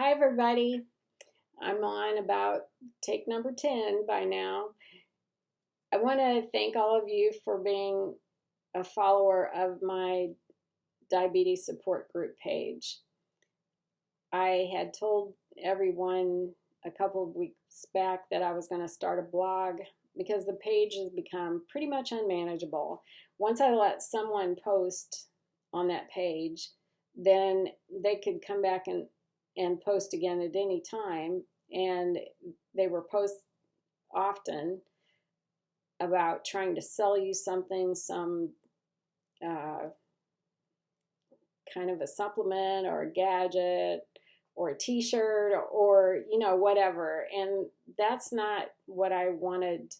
Hi, everybody. I'm on about take number 10 by now. I want to thank all of you for being a follower of my diabetes support group page. I had told everyone a couple of weeks back that I was going to start a blog because the page has become pretty much unmanageable. Once I let someone post on that page, then they could come back and post again at any time. And they were posts often about trying to sell you something, some uh, kind of a supplement or a gadget or a t-shirt or whatever. And that's not what I wanted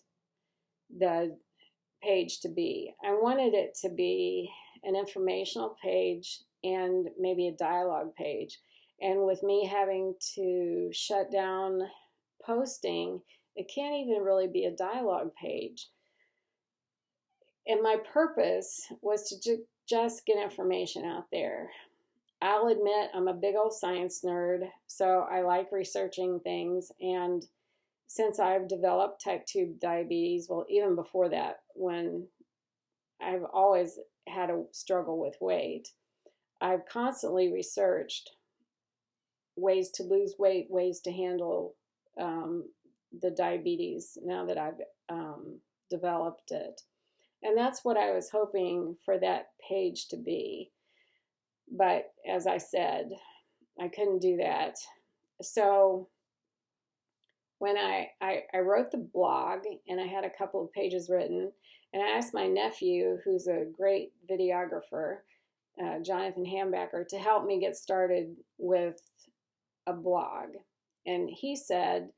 the page to be. I wanted it to be an informational page and maybe a dialogue page. And with me having to shut down posting, it can't even really be a dialogue page. And my purpose was to just get information out there. I'll admit I'm a big old science nerd, so I like researching things. And since I've developed type 2 diabetes, well, even before that, when I've always had a struggle with weight, I've constantly researched ways to lose weight, ways to handle the diabetes now that I've developed it. And that's what I was hoping for that page to be. But as I said, I couldn't do that. So when I wrote the blog and I had a couple of pages written, and I asked my nephew, who's a great videographer, Jonathan Hambacker, to help me get started with a blog. And he said,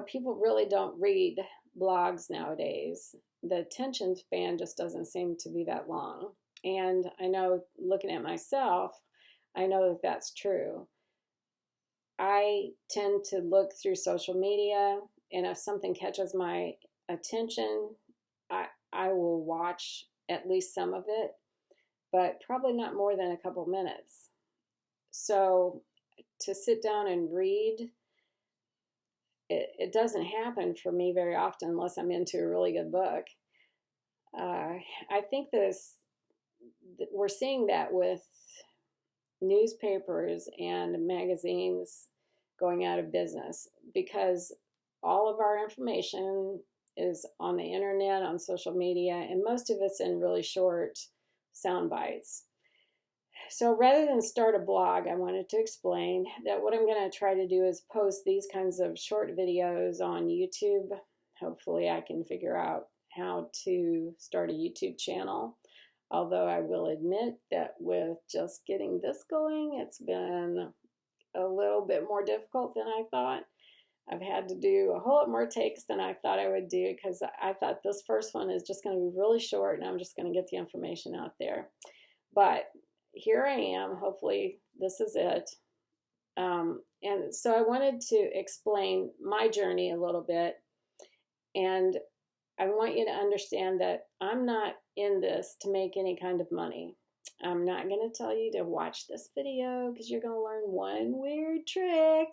people really don't read blogs nowadays. The attention span just doesn't seem to be that long. And I know, looking at myself, I know that that's true. I tend to look through social media, and if something catches my attention, I will watch at least some of it, but probably not more than a couple minutes. So to sit down and read, it doesn't happen for me very often unless I'm into a really good book. I think we're seeing that with newspapers and magazines going out of business because all of our information is on the internet, on social media, and most of it's in really short sound bites. So rather than start a blog, I wanted to explain that what I'm going to try to do is post these kinds of short videos on YouTube. Hopefully I can figure out how to start a YouTube channel. Although I will admit that with just getting this going, it's been a little bit more difficult than I thought. I've had to do a whole lot more takes than I thought I would do because I thought this first one is just going to be really short and I'm just going to get the information out there. But here I am. Hopefully this is it. And so I wanted to explain my journey a little bit. And I want you to understand that I'm not in this to make any kind of money. I'm not going to tell you to watch this video because you're going to learn one weird trick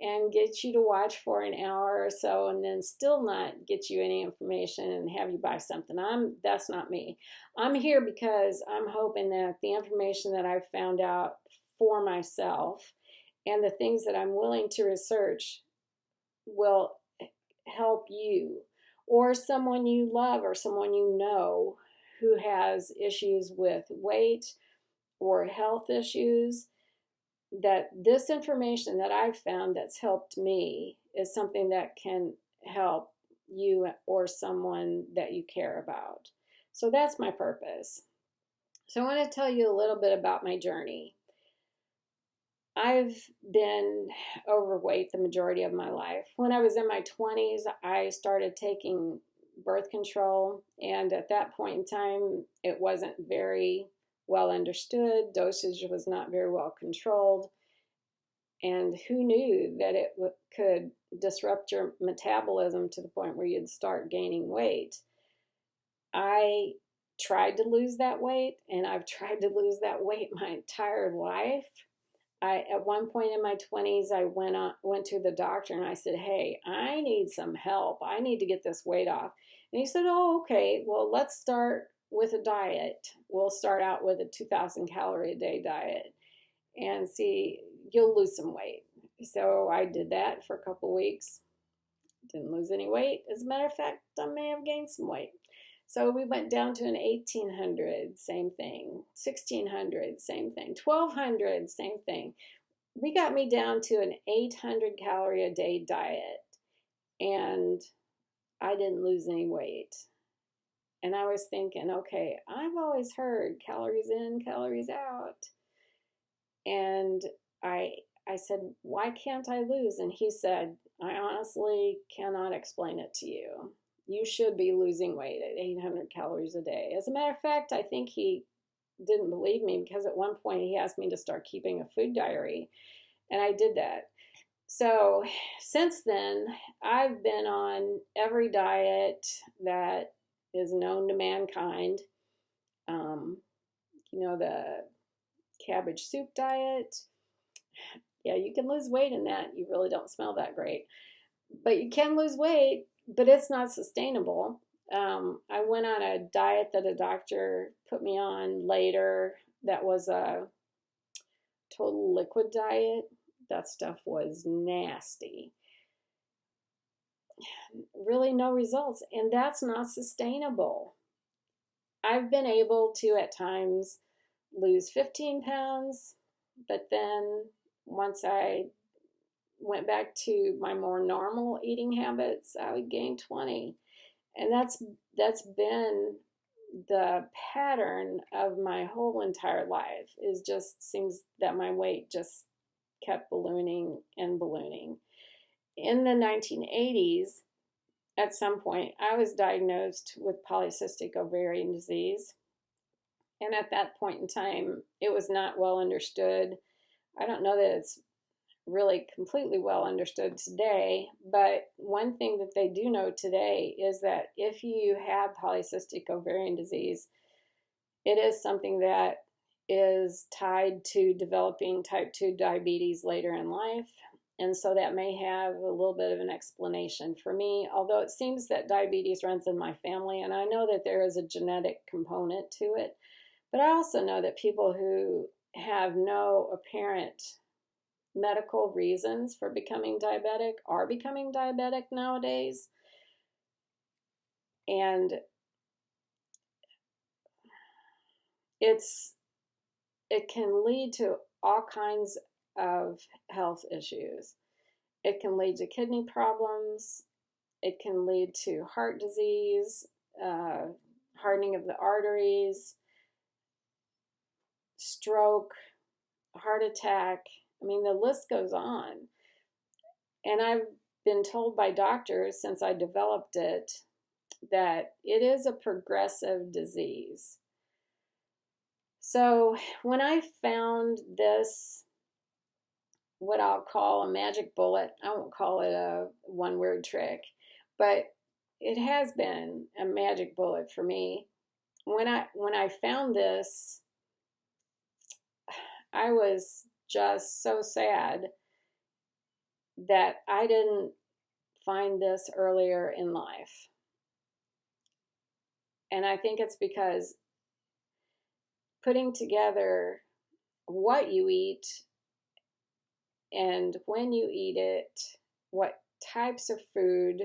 and get you to watch for an hour or so and then still not get you any information and have you buy something. That's not me. I'm here because I'm hoping that the information that I've found out for myself and the things that I'm willing to research will help you or someone you love or someone you know who has issues with weight or health issues, that this information that I've found that's helped me is something that can help you or someone that you care about. So that's my purpose. So I want to tell you a little bit about my journey. I've been overweight the majority of my life. When I was in my 20s, I started taking birth control, and at that point in time, it wasn't very well understood. Dosage was not very well controlled, and who knew that it could disrupt your metabolism to the point where you'd start gaining weight. I tried to lose that weight, and I've tried to lose that weight my entire life. At one point in my 20s, I went to the doctor and I said, "Hey, I need some help. I need to get this weight off." And he said, "Oh, okay. Well, let's start with a diet. We'll start out with a 2,000 calorie a day diet and see, you'll lose some weight." So I did that for a couple weeks. Didn't lose any weight. As a matter of fact, I may have gained some weight. So we went down to an 1800, same thing. 1600, same thing. 1200, same thing. We got me down to an 800 calorie a day diet, and I didn't lose any weight. And I was thinking, okay, I've always heard calories in, calories out. And I I said, "Why can't I lose?" And he said, "I honestly cannot explain it to you. You should be losing weight at 800 calories a day." As a matter of fact, I think he didn't believe me, because at one point he asked me to start keeping a food diary, and I did that. So since then, I've been on every diet that is known to mankind. Um, the cabbage soup diet. Yeah, you can lose weight in that. You really don't smell that great. But you can lose weight, but it's not sustainable. I went on a diet that a doctor put me on later that was a total liquid diet. That stuff was nasty. Really, no results. And that's not sustainable. I've been able to, at times, lose 15 pounds, but then once I went back to my more normal eating habits, I would gain 20. And that's been the pattern of my whole entire life. Is just seems that my weight just kept ballooning and ballooning. In the 1980s, at some point, I was diagnosed with polycystic ovarian disease. And at that point in time, it was not well understood. I don't know that it's really completely well understood today, but one thing that they do know today is that if you have polycystic ovarian disease, it is something that is tied to developing type 2 diabetes later in life. And so that may have a little bit of an explanation for me, although it seems that diabetes runs in my family, and I know that there is a genetic component to it. But I also know that people who have no apparent medical reasons for becoming diabetic are becoming diabetic nowadays. And it can lead to all kinds of health issues. It can lead to kidney problems. It can lead to heart disease, hardening of the arteries, stroke, heart attack. I mean, the list goes on. And I've been told by doctors since I developed it that it is a progressive disease. So when I found this, what I'll call a magic bullet, I won't call it a one word trick, but it has been a magic bullet for me. When I found this, I was just so sad that I didn't find this earlier in life. And I think it's because putting together what you eat and when you eat it, what types of food,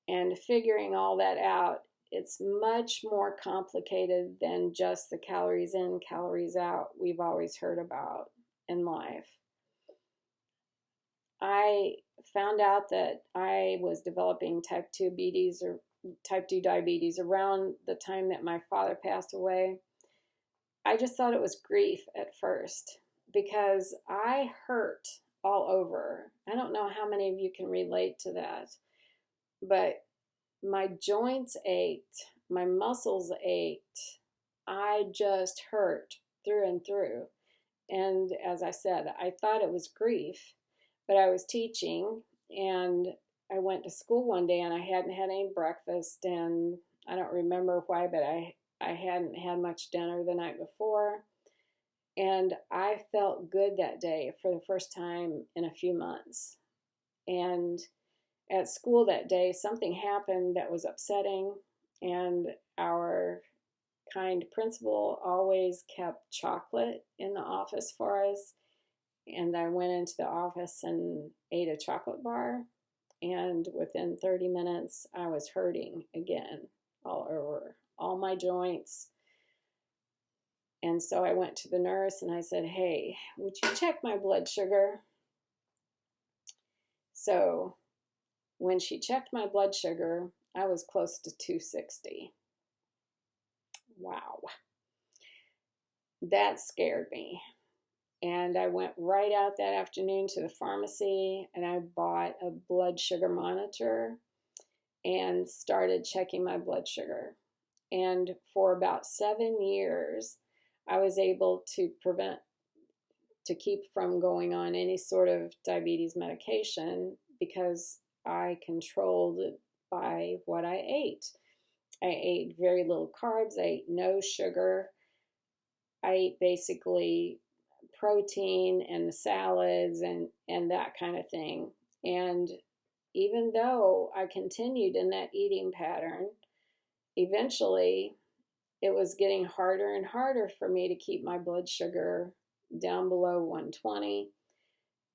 and figuring all that out, it's much more complicated than just the calories in, calories out we've always heard about in life. I found out that I was developing type 2 diabetes around the time that my father passed away. I just thought it was grief at first because I hurt all over. I don't know how many of you can relate to that, but my joints ached, my muscles ached. I just hurt through and through. And as I said, I thought it was grief, but I was teaching and I went to school one day and I hadn't had any breakfast, and I don't remember why, but I hadn't had much dinner the night before. And I felt good that day for the first time in a few months. And at school that day, something happened that was upsetting, and our kind principal always kept chocolate in the office for us. And I went into the office and ate a chocolate bar, and within 30 minutes, I was hurting again, all over, all my joints. And so I went to the nurse and I said, "Hey, would you check my blood sugar?" So when she checked my blood sugar, I was close to 260. Wow. That scared me. And I went right out that afternoon to the pharmacy and I bought a blood sugar monitor and started checking my blood sugar. And for about 7 years, I was able to keep from going on any sort of diabetes medication because I controlled it by what I ate. I ate very little carbs, I ate no sugar, I ate basically protein and the salads and that kind of thing. And even though I continued in that eating pattern, eventually it was getting harder and harder for me to keep my blood sugar down below 120.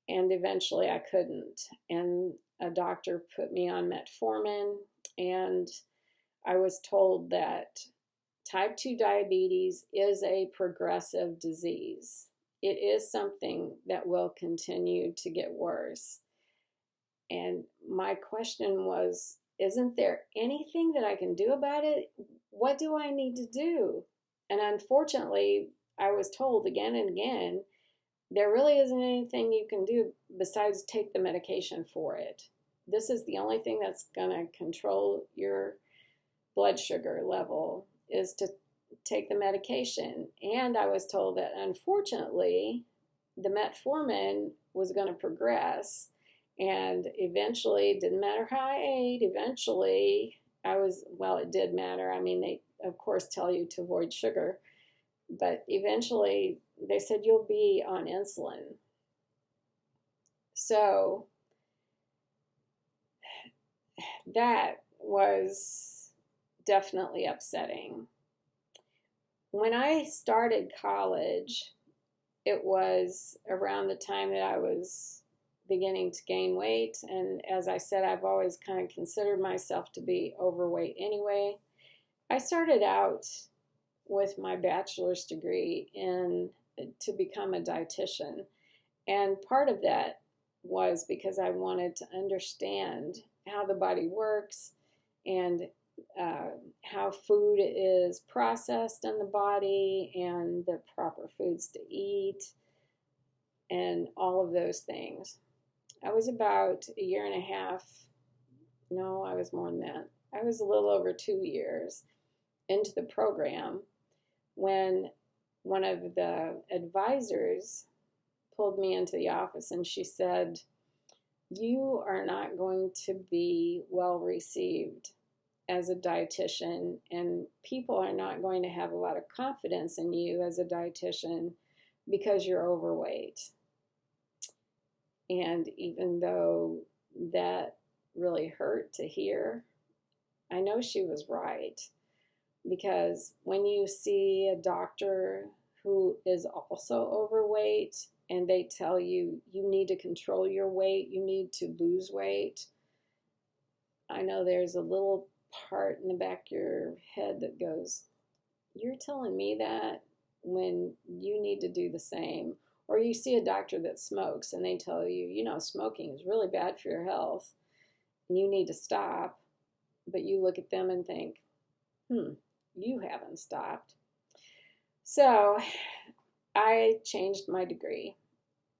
And eventually I couldn't. And a doctor put me on metformin, and I was told that type 2 diabetes is a progressive disease. It is something that will continue to get worse. And my question was, isn't there anything that I can do about it? What do I need to do? And unfortunately, I was told again and again, there really isn't anything you can do besides take the medication for it. This is the only thing that's going to control your blood sugar level, is to take the medication. And I was told that unfortunately, the metformin was going to progress. And eventually, didn't matter how I ate, eventually it did matter. I mean, they, of course, tell you to avoid sugar. But eventually, they said you'll be on insulin. So that was definitely upsetting. When I started college, it was around the time that I was beginning to gain weight. And as I said, I've always kind of considered myself to be overweight anyway. I started out with my bachelor's degree to become a dietitian. And part of that was because I wanted to understand how the body works and how food is processed in the body and the proper foods to eat and all of those things. I was about a year and a half, no, I was more than that. I was a little over 2 years into the program when one of the advisors pulled me into the office and she said, "You are not going to be well received as a dietitian, and people are not going to have a lot of confidence in you as a dietitian because you're overweight." And even though that really hurt to hear, I know she was right. Because when you see a doctor who is also overweight and they tell you you need to control your weight, you need to lose weight, I know there's a little part in the back of your head that goes, "You're telling me that when you need to do the same." Or you see a doctor that smokes and they tell you, smoking is really bad for your health and you need to stop. But you look at them and think, you haven't stopped. So I changed my degree.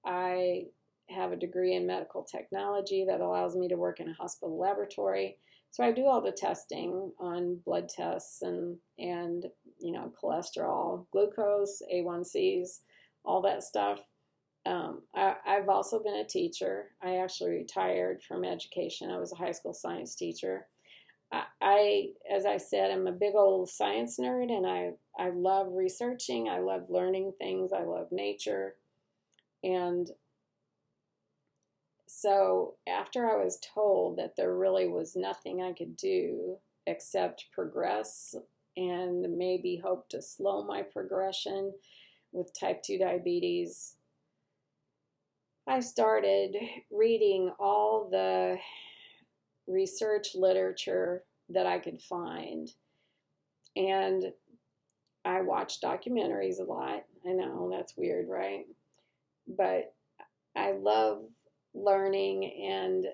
I have a degree in medical technology that allows me to work in a hospital laboratory. So I do all the testing on blood tests and cholesterol, glucose, A1Cs, all that stuff. I've also been a teacher. I actually retired from education. I was a high school science teacher. As I said, I'm a big old science nerd, and I love researching. I love learning things. I love nature. And so after I was told that there really was nothing I could do except progress and maybe hope to slow my progression with type 2 diabetes, I started reading all the research literature that I could find. And I watch documentaries a lot. I know that's weird, right? But I love learning, and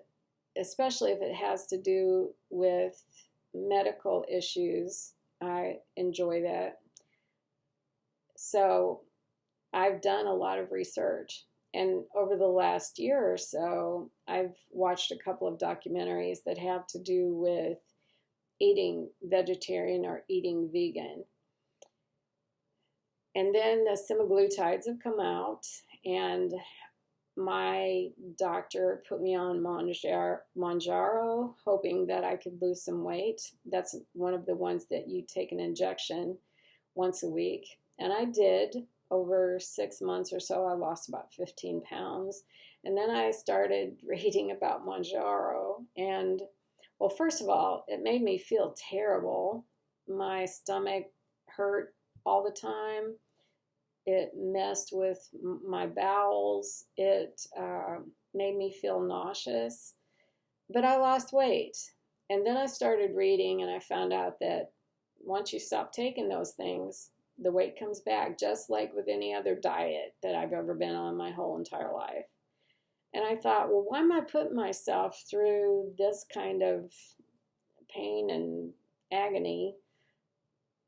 especially if it has to do with medical issues, I enjoy that. So I've done a lot of research. And over the last year or so, I've watched a couple of documentaries that have to do with eating vegetarian or eating vegan. And then the semaglutides have come out, and my doctor put me on Mounjaro, hoping that I could lose some weight. That's one of the ones that you take an injection once a week. And I did. Over 6 months or so, I lost about 15 pounds. And then I started reading about Mounjaro. And, well, first of all, it made me feel terrible. My stomach hurt all the time. It messed with my bowels. It made me feel nauseous. But I lost weight. And then I started reading, and I found out that once you stop taking those things, the weight comes back, just like with any other diet that I've ever been on my whole entire life. And I thought, well, why am I putting myself through this kind of pain and agony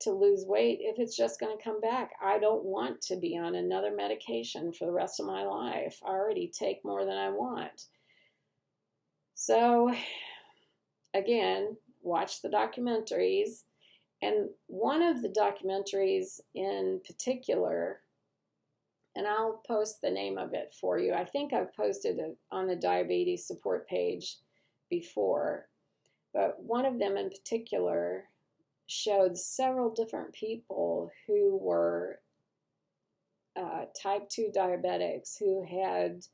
to lose weight if it's just going to come back? I don't want to be on another medication for the rest of my life. I already take more than I want. So, again, watch the documentaries. And one of the documentaries in particular, and I'll post the name of it for you. I think I've posted it on the diabetes support page before, but one of them in particular showed several different people who were type 2 diabetics who had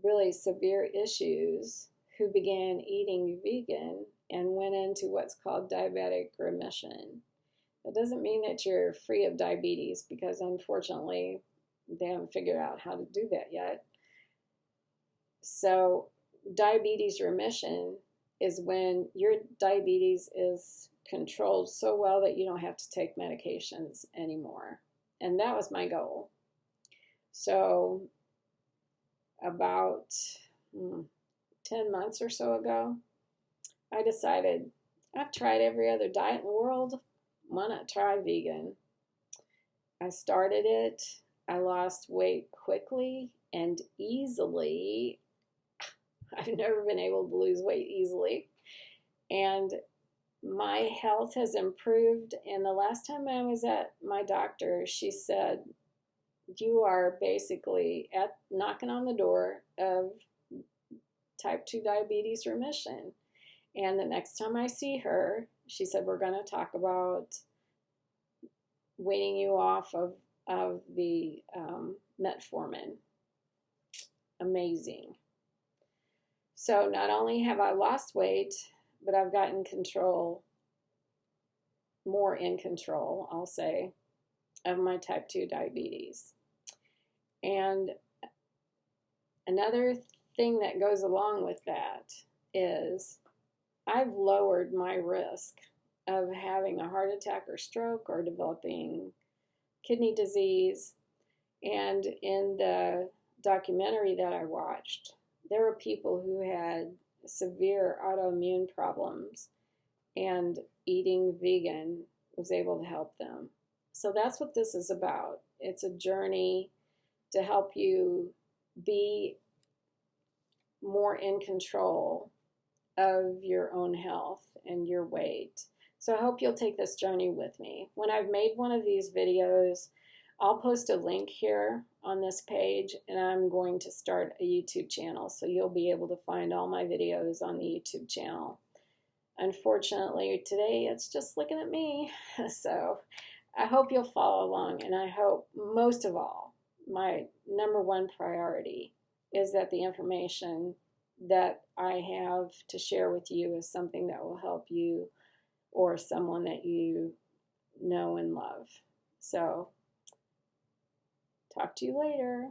really severe issues, who began eating vegan and went into what's called diabetic remission. That doesn't mean that you're free of diabetes, because unfortunately they haven't figured out how to do that yet. So diabetes remission is when your diabetes is controlled so well that you don't have to take medications anymore. And that was my goal. So about 10 months or so ago, I decided I've tried every other diet in the world. Why not try vegan? I started it. I lost weight quickly and easily. I've never been able to lose weight easily. And my health has improved. And the last time I was at my doctor, she said, you are basically knocking on the door of type 2 diabetes remission. And the next time I see her, she said, we're going to talk about weaning you off of the metformin. Amazing. So not only have I lost weight, but I've gotten more in control, I'll say, of my type 2 diabetes. And another thing that goes along with that is I've lowered my risk of having a heart attack or stroke or developing kidney disease. And in the documentary that I watched, there were people who had severe autoimmune problems, and eating vegan was able to help them. So that's what this is about. It's a journey to help you be more in control of your own health and your weight. So I hope you'll take this journey with me. When I've made one of these videos, I'll post a link here on this page, and I'm going to start a YouTube channel, so you'll be able to find all my videos on the YouTube channel. unfortunately, today it's just looking at me. So I hope you'll follow along, and I hope most of all, my number one priority is that the information that I have to share with you is something that will help you or someone that you know and love. So, talk to you later.